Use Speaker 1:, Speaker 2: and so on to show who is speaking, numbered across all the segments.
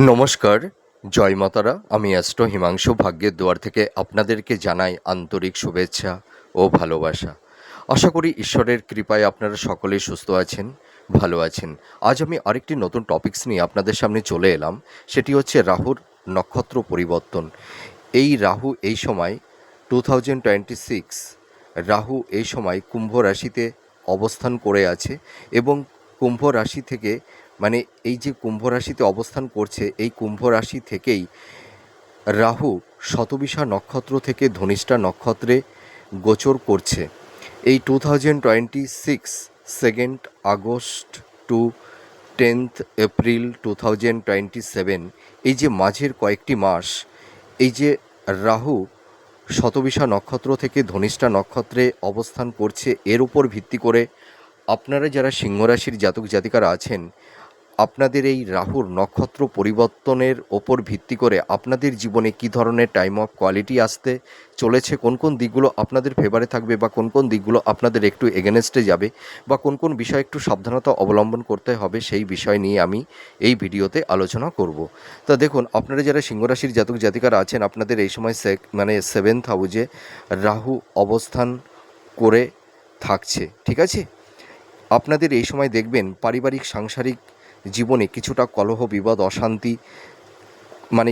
Speaker 1: নমস্কার, জয় মাতারা। আমি অ্যাস্ট্রো হিমাংশু ভাগ্যের দুয়ার থেকে আপনাদেরকে জানাই আন্তরিক শুভেচ্ছা ও ভালোবাসা। আশা করি ঈশ্বরের কৃপায় আপনারা সকলেই সুস্থ আছেন, ভালো আছেন। আজ আমি আরেকটি নতুন টপিকস নিয়ে আপনাদের সামনে চলে এলাম। সেটি হচ্ছে রাহুর নক্ষত্র পরিবর্তন। এই রাহু এই সময় 2026 রাহু এই সময় কুম্ভ রাশিতে অবস্থান করে আছে এবং কুম্ভ রাশি থেকে এই যে কুম্ভ রাশিতে অবস্থান করছে, এই কুম্ভ রাশি থেকেই রাহু শতবিশা নক্ষত্র থেকে ধনিষ্ঠা নক্ষত্রে গোচর করছে। এই 2026 2nd August two 10th April 2027, এই যে মাঝের কয়েকটি মাস, এই যে রাহু শতবিশা নক্ষত্র থেকে ধনিষ্ঠা নক্ষত্রে অবস্থান করছে, এর উপর ভিত্তি করে আপনারা যারা সিংহ রাশির জাতক জাতিকারা আছেন, আপনাদের এই রাহুর নক্ষত্র পরিবর্তনের ওপর ভিত্তি করে আপনাদের জীবনে কী ধরনের টাইম অফ কোয়ালিটি আসতে চলেছে, কোন কোন দিকগুলো আপনাদের ফেভারে থাকবে বা কোন কোন দিকগুলো আপনাদের একটু এগেনস্টে যাবে বা কোন কোন বিষয়ে একটু সাবধানতা অবলম্বন করতে হবে, সেই বিষয় নিয়ে আমি এই ভিডিওতে আলোচনা করব। তা দেখুন, আপনারা যারা সিংহ রাশির জাতক জাতিকারা আছেন, আপনাদের এই সময় 7th হাউসে রাহু অবস্থান করে থাকছে, ঠিক আছে। আপনাদের এই সময় দেখবেন পারিবারিক সাংসারিক জীবনে কিছুটা কলহ, বিবাদ, অশান্তি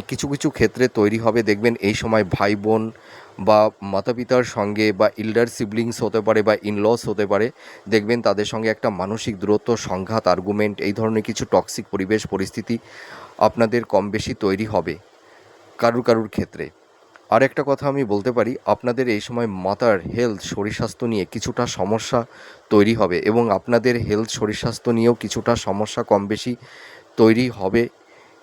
Speaker 1: কিছু কিছু ক্ষেত্রে তৈরি হবে। দেখবেন এই সময় ভাই বোন বা মাতা পিতার সঙ্গে বা ইল্ডার সিবলিংস হতে পারে বা ইনলস হতে পারে, দেখবেন তাদের সঙ্গে একটা মানসিক দূরত্ব, সংঘাত, আর্গুমেন্ট, এই ধরনের কিছু টক্সিক পরিবেশ পরিস্থিতি আপনাদের কম বেশি তৈরি হবে কারুর ক্ষেত্রে। আর একটা কথা আমি বলতে পারি, আপনাদের এই সময় মাতার হেলথ, শরীর স্বাস্থ্য নিয়ে কিছুটা সমস্যা তৈরি হবে এবং আপনাদের হেলথ, শরীর স্বাস্থ্য নিয়েও কিছুটা সমস্যা কম বেশি তৈরি হবে।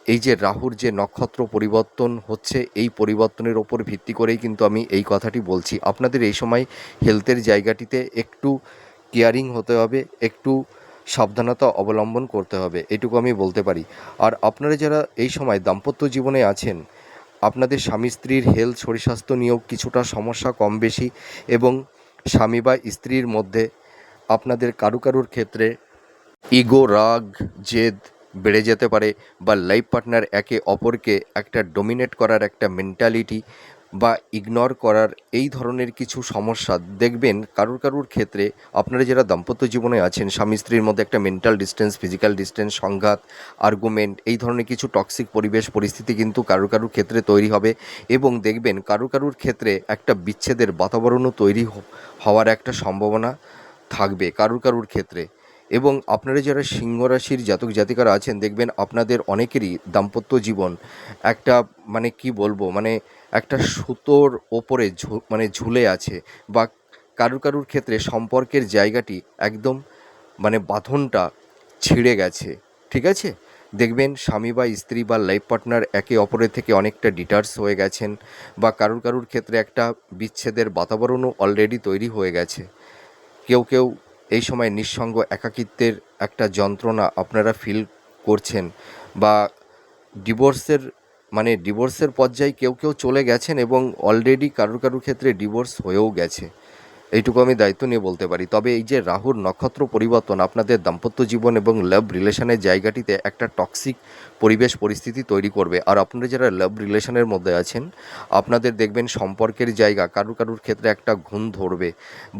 Speaker 1: এই যে রাহুর যে নক্ষত্র পরিবর্তন হচ্ছে, এই পরিবর্তনের ওপর ভিত্তি করেই কিন্তু আমি এই কথাটি বলছি। আপনাদের এই সময় হেলথের জায়গাটিতে একটু কেয়ারিং হতে হবে, একটু সাবধানতা অবলম্বন করতে হবে, এটুকু আমি বলতে পারি। আর আপনারা যারা এই সময় দাম্পত্য জীবনে আছেন, আপনাদের স্বামী স্ত্রীর হেলথ, শরীর স্বাস্থ্য নিয়েও কিছুটা সমস্যা কম বেশি, এবং স্বামী বা স্ত্রীর মধ্যে আপনাদের কারুর ক্ষেত্রে ইগো, রাগ, জেদ বেড়ে যেতে পারে, বা লাইফ পার্টনার একে অপরকে একটা ডমিনেট করার একটা মেন্টালিটি বা ইগনোর করার, এই ধরনের কিছু সমস্যা দেখবেন কারুর ক্ষেত্রে। আপনারা যারা দাম্পত্য জীবনে আছেন, স্বামী স্ত্রীর মধ্যে একটা মেন্টাল ডিস্টেন্স, ফিজিক্যাল ডিস্টেন্স, সংঘাত, আর্গুমেন্ট, এই ধরনের কিছু টক্সিক পরিবেশ পরিস্থিতি কিন্তু কারুর ক্ষেত্রে তৈরি হবে এবং দেখবেন কারুর ক্ষেত্রে একটা বিচ্ছেদের বাতাবরণও তৈরি হওয়ার একটা সম্ভাবনা থাকবে কারুর ক্ষেত্রে। এবং আপনারা যারা সিংহ রাশির জাতক জাতিকারা আছেন, দেখবেন আপনাদের অনেকেরই দাম্পত্য জীবন একটা কি বলবো, একটা সুতোর ওপরে ঝুলে আছে, বা কারুর ক্ষেত্রে সম্পর্কের জায়গাটি একদম বাঁধনটা ছিঁড়ে গেছে, ঠিক আছে। দেখবেন স্বামী বা স্ত্রী বা লাইফ পার্টনার একে অপরের থেকে অনেকটা ডিটাচ হয়ে গেছেন, বা কারুর ক্ষেত্রে একটা বিচ্ছেদের বাতাবরণও অলরেডি তৈরি হয়ে গেছে। কেউ এই সময় নিঃসঙ্গ একাকিত্বের একটা যন্ত্রণা আপনারা ফিল করছেন, বা ডিভোর্সের ডিভোর্সের পর্যায়ে কেউ চলে গেছেন এবং অলরেডি কারুর ক্ষেত্রে ডিভোর্স হয়েও গেছে, এইটুকু আমি দায়িত্ব নিয়ে বলতে পারি। তবে এই যে রাহুর নক্ষত্র পরিবর্তন আপনাদের দাম্পত্য জীবন এবং লাভ রিলেশনের জায়গাটিতে একটা টক্সিক পরিবেশ পরিস্থিতি তৈরি করবে। আর আপনারা যারা লাভ রিলেশনের মধ্যে আছেন, আপনাদের দেখবেন সম্পর্কের জায়গা কারুর ক্ষেত্রে একটা ঘুণ ধরবে,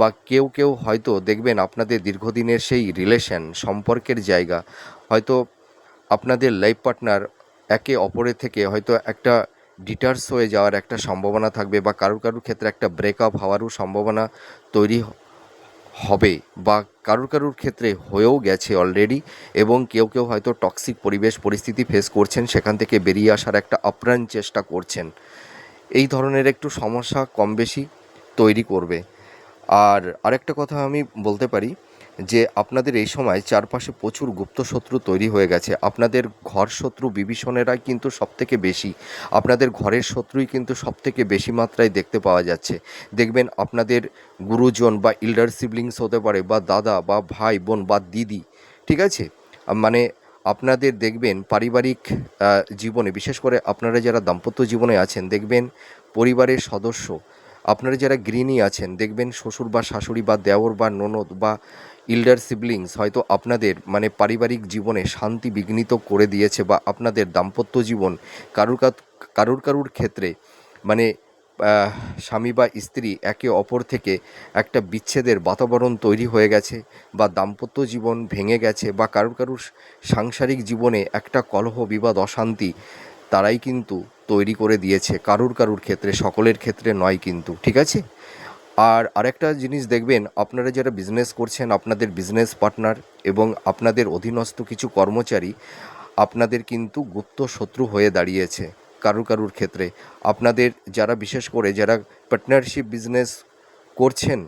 Speaker 1: বা কেউ হয়তো দেখবেন আপনাদের দীর্ঘদিনের সেই রিলেশন, সম্পর্কের জায়গা হয়তো আপনাদের লাইফ পার্টনার একে অপরের থেকে হয়তো একটা ডিটার্স হয়ে যাওয়ার একটা সম্ভাবনা থাকবে, বা কারুর ক্ষেত্রে একটা ব্রেকআপ হওয়ারও সম্ভাবনা তৈরি হবে, বা কারুর ক্ষেত্রে হয়েও গেছে অলরেডি। এবং কেউ হয়তো টক্সিক পরিবেশ পরিস্থিতি ফেস করছেন, সেখান থেকে বেরিয়ে আসার একটা আপ্রাণ চেষ্টা করছেন। এই ধরনের একটু সমস্যা কম বেশি তৈরি করবে। আর আরেকটা কথা আমি বলতে পারি যে আপনাদের এই সময় চারপাশে প্রচুর গুপ্ত শত্রু তৈরি হয়ে গেছে। আপনাদের ঘর শত্রু বিভীষণেরাই কিন্তু সবথেকে বেশি, আপনাদের ঘরের শত্রুই কিন্তু সবথেকে বেশি মাত্রায় দেখতে পাওয়া যাচ্ছে। দেখবেন আপনাদের গুরুজন বা ইল্ডার সিবলিংস হতে পারে, বা দাদা বা ভাই বোন বা দিদি, ঠিক আছে। মানে আপনাদের দেখবেন পারিবারিক জীবনে, বিশেষ করে আপনারা যারা দাম্পত্য জীবনে আছেন, দেখবেন পরিবারের সদস্য, আপনারা যারা গৃহিণী আছেন, দেখবেন শ্বশুর বা শাশুড়ি বা দেওর বা ননদ বা ইল্ডার সিবলিংস হয়তো আপনাদের মানে পারিবারিক জীবনে শান্তি বিঘ্নিত করে দিয়েছে, বা আপনাদের দাম্পত্য জীবন কারুর ক্ষেত্রে মানে স্বামী বা স্ত্রী একে অপর থেকে একটা বিচ্ছেদের বাতাবরণ তৈরি হয়ে গেছে, বা দাম্পত্য জীবন ভেঙে গেছে, বা কারুর সাংসারিক জীবনে একটা কলহ বিবাদ অশান্তি তারাই কিন্তু তৈরি করে দিয়েছে, কারুর ক্ষেত্রে, সকলের ক্ষেত্রে নয় কিন্তু, ঠিক আছে। আর আরেকটা জিনিস দেখবেন, আপনারা যারা বিজনেস করছেন, আপনাদের বিজনেস পার্টনার এবং আপনাদের অধীনস্থ কিছু কর্মচারী আপনাদের কিন্তু গুপ্ত শত্রু হয়ে দাঁড়িয়েছে কারুর ক্ষেত্রে। আপনাদের যারা বিশেষ করে যারা পার্টনারশিপ বিজনেস করছেন,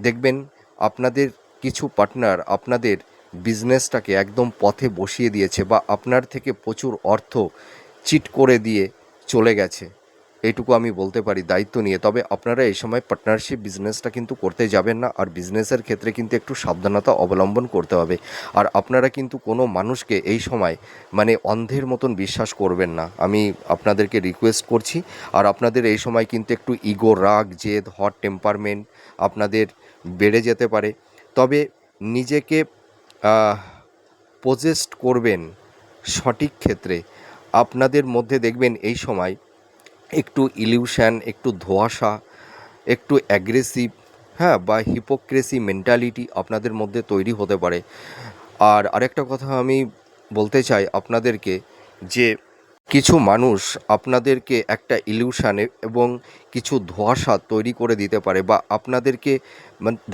Speaker 1: দেখবেন আপনাদের কিছু পার্টনার আপনাদের বিজনেসটাকে একদম পথে বসিয়ে দিয়েছে, বা আপনার থেকে প্রচুর অর্থ চিট করে দিয়ে চলে গেছে। এইটুকু আমি বলতে পারি দায়িত্ব নিয়ে। তবে আপনারা এই সময় পার্টনারশিপ বিজনেসটা কিন্তু করতে যাবেন না, আর বিজনেসের ক্ষেত্রে কিন্তু একটু সাবধানতা অবলম্বন করতে হবে। আর আপনারা কিন্তু কোনো মানুষকে এই সময় মানে অন্ধের মতন বিশ্বাস করবেন না, আমি আপনাদেরকে রিকোয়েস্ট করছি। আর আপনাদের এই সময় কিন্তু একটু ইগো, রাগ, জেদ, হট টেম্পারমেন্ট আপনাদের বেড়ে যেতে পারে। তবে নিজেকে পজেস্ট করবেন সঠিক ক্ষেত্রে। আপনাদের মধ্যে দেখবেন এই সময় একটু ইলিউশন, একটু ধোঁয়াশা, একটু অ্যাগ্রেসিভ, হ্যাঁ, বা হিপোক্রেসি মেন্টালিটি আপনাদের মধ্যে তৈরি হতে পারে। আর আরেকটা কথা আমি বলতে চাই আপনাদেরকে, যে কিছু মানুষ আপনাদেরকে একটা ইলিউশানে এবং কিছু ধোঁয়াশা তৈরি করে দিতে পারে, বা আপনাদেরকে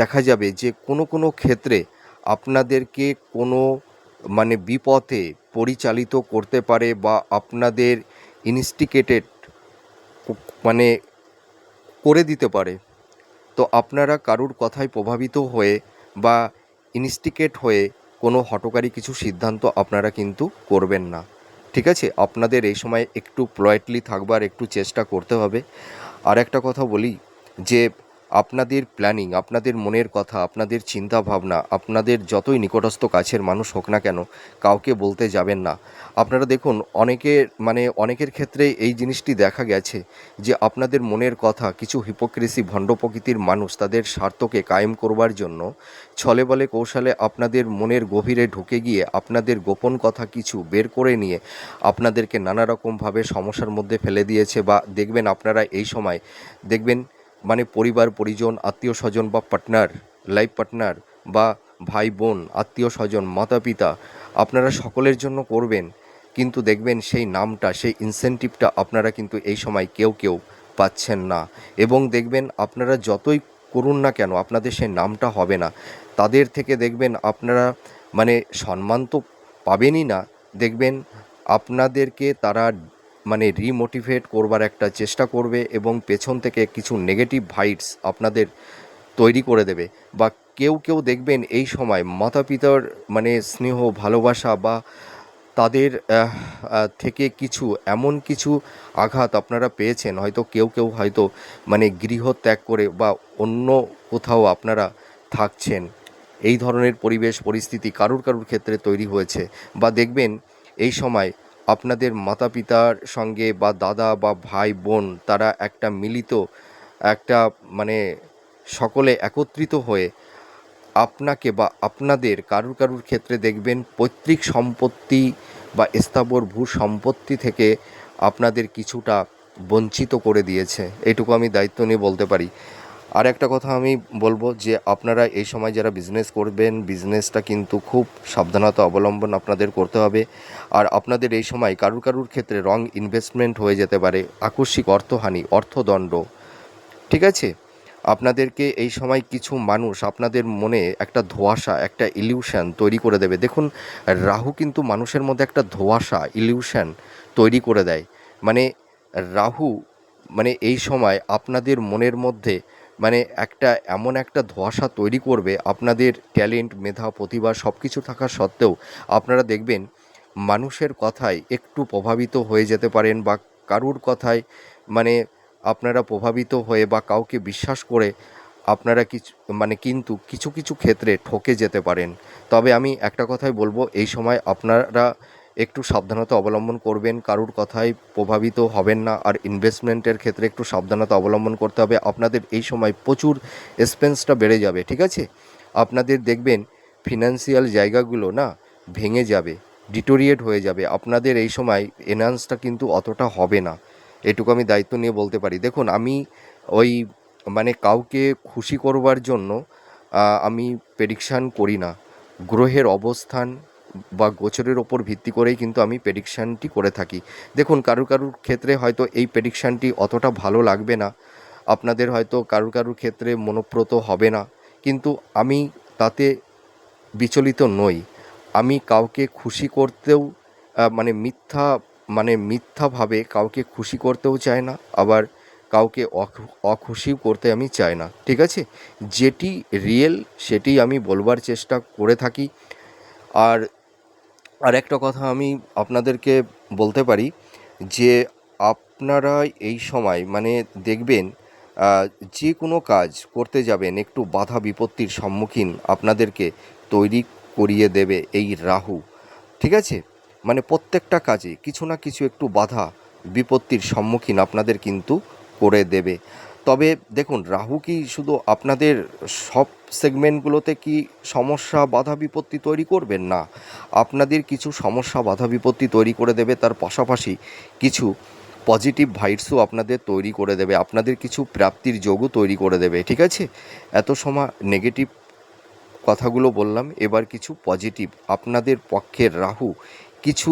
Speaker 1: দেখা যাবে যে কোনো ক্ষেত্রে আপনাদেরকে কোনো মানে বিপথে পরিচালিত করতে পারে, বা আপনাদের ইনস্টিগেটেড মানে করে দিতে পারে। তো আপনারা কারুর কথায় প্রভাবিত হয়ে বা ইনস্টিগেট হয়ে কোনো হঠকারী কিছু সিদ্ধান্ত আপনারা কিন্তু করবেন না, ঠিক আছে। আপনাদের এই সময় একটু পোলাইটলি থাকবার একটু চেষ্টা করতে হবে। আর একটা কথা বলি, যে আপনাদের প্ল্যানিং, আপনাদের মনের কথা, আপনাদের চিন্তা ভাবনা আপনাদের যতই নিকটস্থ কাছের মানুষ হোক না কেন, কাউকে বলতে যাবেন না। আপনারা দেখুন অনেকের ক্ষেত্রে এই জিনিসটি দেখা গেছে, যে আপনাদের মনের কথা কিছু হিপোক্রেসি ভণ্ড প্রকৃতির মানুষ তাদের স্বার্থকে কায়েম করবার জন্য ছলে বলে কৌশলে আপনাদের মনের গভীরে ঢুকে গিয়ে আপনাদের গোপন কথা কিছু বের করে নিয়ে আপনাদেরকে নানা রকমভাবে সমস্যার মধ্যে ফেলে দিয়েছে। বা দেখবেন আপনারা এই সময় দেখবেন পরিবার পরিজন, আত্মীয় স্বজন বা পার্টনার, লাইফ পার্টনার, বা ভাই বোন, আত্মীয় স্বজন, মাতা পিতা, আপনারা সকলের জন্য করবেন, কিন্তু দেখবেন সেই নামটা, সেই ইনসেনটিভটা আপনারা কিন্তু এই সময় কেউ পাচ্ছেন না। এবং দেখবেন আপনারা যতই করুন না কেন আপনাদের সেই নামটা হবে না। তাদের থেকে দেখবেন আপনারা সম্মান তো পাবেনই না, দেখবেন আপনাদেরকে তারা রিমোটিভেট করবার একটা চেষ্টা করবে, এবং পেছন থেকে কিছু নেগেটিভ ভাইবস আপনাদের তৈরি করে দেবে। বা কেউ দেখবেন এই সময় মাতা পিতার স্নেহ ভালোবাসা, বা তাদের থেকে কিছু এমন কিছু আঘাত আপনারা পেয়েছেন, হয়তো কেউ হয়তো গৃহ ত্যাগ করে বা অন্য কোথাও আপনারা থাকছেন। এই ধরনের পরিবেশ পরিস্থিতি কারুর ক্ষেত্রে তৈরি হয়েছে। বা দেখবেন এই সময় আপনাদের মাতা পিতার সঙ্গে, বা দাদা বা ভাই বোন, তারা একটা মিলিত একটা সকলে একত্রিত হয়ে আপনাকে বা আপনাদের কারুর ক্ষেত্রে দেখবেন পৈতৃক সম্পত্তি বা স্থাবর ভূ সম্পত্তি থেকে আপনাদের কিছুটা বঞ্চিত করে দিয়েছে। এইটুকু আমি দায়িত্ব নিয়ে বলতে পারি। আর একটা কথা আমি বলবো, যে আপনারা এই সময় যারা বিজনেস করবেন, বিজনেসটা কিন্তু খুব সাবধানতা অবলম্বন আপনাদের করতে হবে। আর আপনাদের এই সময় কারুর ক্ষেত্রে রং ইনভেস্টমেন্ট হয়ে যেতে পারে, আকস্মিক অর্থহানি, অর্থদণ্ড, ঠিক আছে। আপনাদেরকে এই সময় কিছু মানুষ আপনাদের মনে একটা ধোঁয়াশা, একটা ইলিউশন তৈরি করে দেবে। দেখুন, রাহু কিন্তু মানুষের মধ্যে একটা ধোঁয়াশা, ইলিউশন তৈরি করে দেয়। মানে রাহু এই সময় আপনাদের মনের মধ্যে একটা এমন একটা ধোঁয়াশা তৈরি করবে, আপনাদের ট্যালেন্ট, মেধা, প্রতিভা সব কিছু থাকা সত্ত্বেও আপনারা দেখবেন মানুষের কথায় একটু প্রভাবিত হয়ে যেতে পারেন, বা কারুর কথায় আপনারা প্রভাবিত হয়ে বা কাউকে বিশ্বাস করে আপনারা কিন্তু কিছু ক্ষেত্রে ঠকে যেতে পারেন। তবে আমি একটা কথাই বলবো, এই সময় আপনারা একটু সাবধানতা অবলম্বন করবেন, কারুর কথায় প্রভাবিত হবেন না। আর ইনভেস্টমেন্টের ক্ষেত্রে একটু সাবধানতা অবলম্বন করতে হবে। আপনাদের এই সময় প্রচুর এক্সপেন্সটা বেড়ে যাবে, ঠিক আছে। আপনাদের দেখবেন ফিনান্সিয়াল জায়গাগুলো না ভেঙে যাবে, ডিটোরিয়েট হয়ে যাবে। আপনাদের এই সময় এনহান্সটা কিন্তু অতটা হবে না, এটুকু আমি দায়িত্ব নিয়ে বলতে পারি। দেখুন, আমি ওই মানে কাউকে খুশি করবার জন্য আমি প্রেডিকশান করি না। গ্রহের অবস্থান বা গোচরের ওপর ভিত্তি করেই কিন্তু আমি প্রেডিকশানটি করে থাকি। দেখুন, কারুর কারুর ক্ষেত্রে হয়তো এই প্রেডিকশানটি অতটা ভালো লাগবে না, আপনাদের হয়তো কারুর কারুর ক্ষেত্রে মনোপ্রত হবে না, কিন্তু আমি তাতে বিচলিত নই। আমি কাউকে খুশি করতেও মিথ্যাভাবে কাউকে খুশি করতেও চাই না, আবার কাউকে অখুশিও করতে আমি চাই না, ঠিক আছে? যেটি রিয়েল সেটি আমি বলবার চেষ্টা করে থাকি। আর আরেকটা কথা আমি আপনাদেরকে বলতে পারি যে আপনারা এই সময় দেখবেন, যে কোনো কাজ করতে যাবেন একটু বাধা বিপত্তির সম্মুখীন আপনাদেরকে তৈরি করিয়ে দেবে এই রাহু, ঠিক আছে? প্রত্যেকটা কাজে কিছু না কিছু একটু বাধা বিপত্তির সম্মুখীন আপনাদের কিন্তু করে দেবে। তবে দেখুন, রাহু কি শুধু আপনাদের সব সেগমেন্টগুলোতে কি সমস্যা বাধা বিপত্তি তৈরি করবেন? না, আপনাদের কিছু সমস্যা বাধা বিপত্তি তৈরি করে দেবে, তার পাশাপাশি কিছু পজিটিভ ভাইবসও আপনাদের তৈরি করে দেবে, আপনাদের কিছু প্রাপ্তির যোগও তৈরি করে দেবে, ঠিক আছে? এত সময় নেগেটিভ কথাগুলো বললাম, এবার কিছু পজিটিভ আপনাদের পক্ষের রাহু কিছু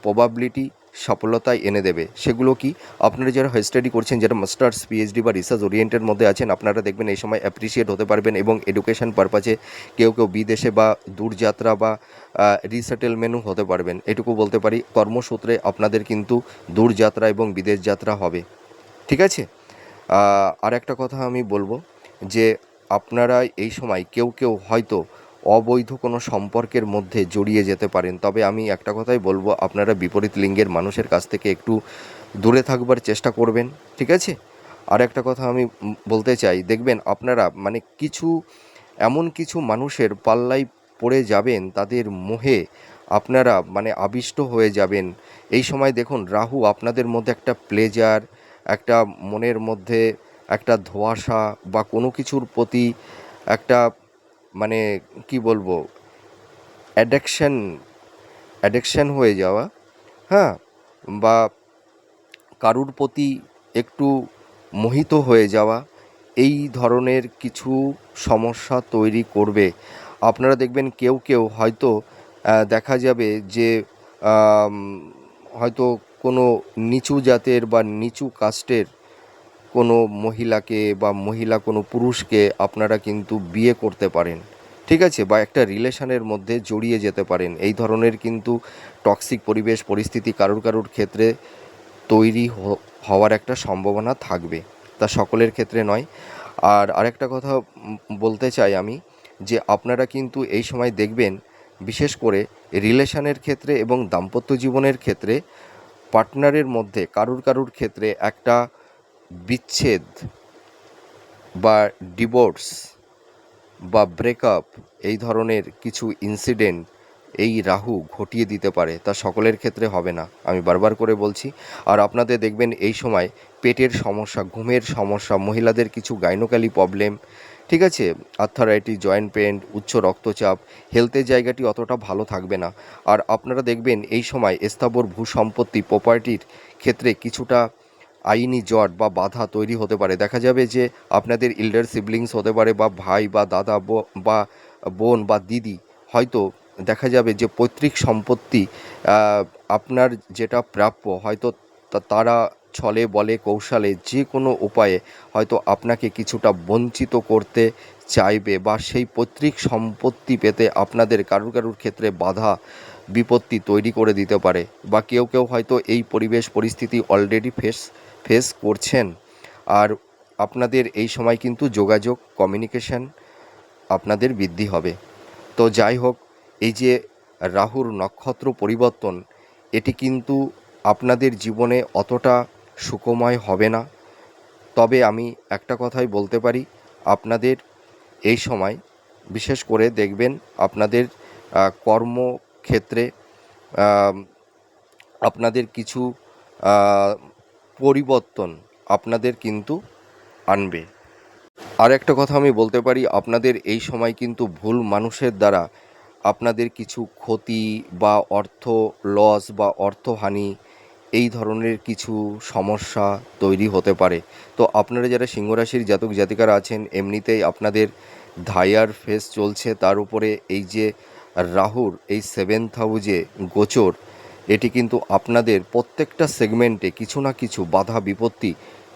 Speaker 1: প্রবাবিলিটি সফলতায় এনে দেবে। সেগুলো কি? আপনারা যারা হাই স্টাডি করছেন, যারা মাস্টার্স পিএইচডি বা রিসার্চ ওরিয়েন্টের মধ্যে আছেন, আপনারা দেখবেন এই সময় অ্যাপ্রিসিয়েট হতে পারবেন এবং এডুকেশন পারপাজে কেউ কেউ বিদেশে বা দূরযাত্রা বা রিসেটেলমেন্টও হতে পারবেন, এটুকু বলতে পারি। কর্মসূত্রে আপনাদের কিন্তু দূরযাত্রা এবং বিদেশ যাত্রা হবে, ঠিক আছে? আর একটা কথা আমি বলবো যে আপনারা এই সময় কেউ কেউ হয়তো অবৈধ কোনো সম্পর্কের মধ্যে জড়িয়ে যেতে পারেন, তবে আমি একটা কথাই বলবো, আপনারা বিপরীত লিঙ্গের মানুষের কাছ থেকে একটু দূরে থাকবার চেষ্টা করবেন, ঠিক আছে? আর একটা কথা আমি বলতে চাই, দেখবেন আপনারা এমন কিছু মানুষের পাল্লায় পড়ে যাবেন, তাদের মোহে আপনারা আবিষ্ট হয়ে যাবেন। এই সময় দেখুন, রাহু আপনাদের মধ্যে একটা প্লেজার, একটা মনের মধ্যে একটা ধোঁয়াশা বা কোনো কিছুর প্রতি একটা মানে কি বলবো, অ্যাডিকশান হয়ে যাওয়া, হ্যাঁ, বা কারুর প্রতি একটু মোহিত হয়ে যাওয়া, এই ধরনের কিছু সমস্যা তৈরি করবে। আপনারা দেখবেন কেউ কেউ হয়তো দেখা যাবে যে আম, হয়তো কোনো নিচু জাতের বা নিচু কাস্টের কোনো মহিলাকে বা মহিলা কোনো পুরুষকে আপনারা কিন্তু বিয়ে করতে পারেন, ঠিক আছে? বা একটা রিলেশনের মধ্যে জড়িয়ে যেতে পারেন। এই ধরনের কিন্তু টক্সিক পরিবেশ পরিস্থিতি কারুর কারুর ক্ষেত্রে তৈরি হওয়ার একটা সম্ভাবনা থাকবে, তা সকলের ক্ষেত্রে নয়। আর আরেকটা কথা বলতে চাই আমি, যে আপনারা কিন্তু এই সময় দেখবেন, বিশেষ করে রিলেশনের ক্ষেত্রে এবং দাম্পত্য জীবনের ক্ষেত্রে পার্টনারের মধ্যে কারুর কারুর ক্ষেত্রে একটা বিচ্ছেদ বা ডিভোর্স বা ব্রেকআপ, এই ধরনের কিছু ইনসিডেন্ট এই রাহু ঘটিয়ে দিতে পারে, তা সকলের ক্ষেত্রে হবে না, আমি বারবার করে বলছি। আর আপনাদের দেখবেন এই সময় পেটের সমস্যা, ঘুমের সমস্যা, মহিলাদের কিছু গাইনোক্যালি প্রবলেম, ঠিক আছে, আর্থারাইটিস, জয়েন্ট পেন, উচ্চ রক্তচাপ, হেলথের জায়গাটি অতটা ভালো থাকবে না। আর আপনারা দেখবেন এই সময় স্থাবর ভূসম্পত্তি প্রপার্টির ক্ষেত্রে কিছুটা আইনি জট বা বাধা তৈরি হতে পারে। দেখা যাবে যে আপনাদের ইল্ডার সিবলিংস হতে পারে, বা ভাই বা দাদা বা বোন বা দিদি, হয়তো দেখা যাবে যে পৈতৃক সম্পত্তি আপনার যেটা প্রাপ্য, হয়তো তারা ছলে বলে কৌশলে যে কোনো উপায়ে হয়তো আপনাকে কিছুটা বঞ্চিত করতে চাইবে, বা সেই পৈতৃক সম্পত্তি পেতে আপনাদের কারুর কারুর ক্ষেত্রে বাধা বিপত্তি তৈরি করে দিতে পারে, বা কেউ কেউ হয়তো এই পরিবেশ পরিস্থিতি অলরেডি ফেস করছেন। আর আপনাদের এই সময় কিন্তু যোগাযোগ, কমিউনিকেশন আপনাদের বৃদ্ধি হবে। তো যাই হোক, এই যে রাহুর নক্ষত্র পরিবর্তন, এটি কিন্তু আপনাদের জীবনে অতটা সুখময় হবে না। তবে আমি একটা কথাই বলতে পারি, আপনাদের এই সময় বিশেষ করে দেখবেন আপনাদের কর্মক্ষেত্রে আপনাদের কিছু পরিবর্তন আপনাদের কিন্তু আনবে। আর একটা কথা আমি বলতে পারি, আপনাদের এই সময় কিন্তু ভুল মানুষের দ্বারা আপনাদের কিছু ক্ষতি বা অর্থ লস বা অর্থহানি এই ধরনের কিছু সমস্যা তৈরি হতে পারে। তো আপনারা যারা সিংহ রাশির জাতক জাতিকারা আছেন, এমনিতেই আপনাদের ধাইয়ার ফেস চলছে, তার উপরে এই যে রাহুর এই সেভেন্থ হাউজে গোচর, এটি কিন্তু আপনাদের প্রত্যেকটা সেগমেন্টে কিছু না কিছু বাধা বিপত্তি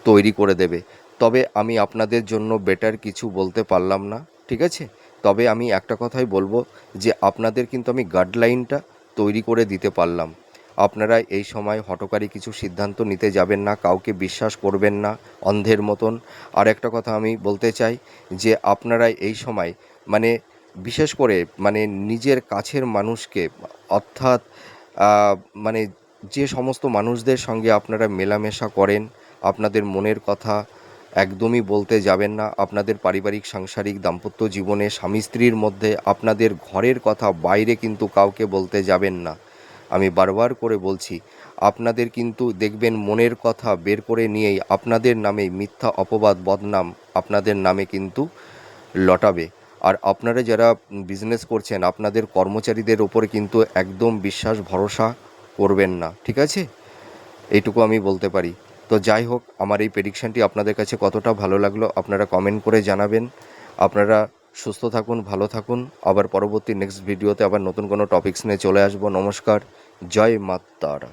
Speaker 1: তৈরি করে দেবে। তবে আমি আপনাদের জন্য বেটার কিছু বলতে পারলাম না, ঠিক আছে? তবে আমি একটা কথাই বলবো যে আপনাদের কিন্তু আমি গাইডলাইনটা তৈরি করে দিতে পারলাম। আপনারা এই সময় হঠকারী কিছু সিদ্ধান্ত নিতে যাবেন না, কাউকে বিশ্বাস করবেন না অন্ধের মতন। আর একটা কথা আমি বলতে চাই যে আপনারা এই সময় মানে বিশেষ করে মানে নিজের কাছের মানুষকে, অর্থাৎ আহ, মানে যে সমস্ত মানুষদের সঙ্গে আপনারা মেলামেশা করেন, আপনাদের মনের কথা একদমই বলতে যাবেন না। আপনাদের পারিবারিক সাংসারিক দাম্পত্য জীবনে স্বামী স্ত্রীর মধ্যে আপনাদের ঘরের কথা বাইরে কিন্তু কাউকে বলতে যাবেন না। আমি বারবার করে বলছি, আপনাদের কিন্তু দেখবেন মনের কথা বের করে নিয়েই আপনাদের নামে মিথ্যা অপবাদ বদনাম আপনাদের নামে কিন্তু লটাবে। আর আপনারা যারা বিজনেস করছেন, আপনাদের কর্মচারীদের ওপরে কিন্তু একদম বিশ্বাস ভরসা করবেন না, ঠিক আছে? এইটুকু আমি বলতে পারি। তো যাই হোক, আমার এই প্রেডিকশানটি আপনাদের কাছে কতটা ভালো লাগলো আপনারা কমেন্ট করে জানাবেন। আপনারা সুস্থ থাকুন, ভালো থাকুন। আবার পরবর্তী নেক্সট ভিডিওতে আবার নতুন কোনো টপিকস নিয়ে চলে আসবো। নমস্কার, জয় মা তারা।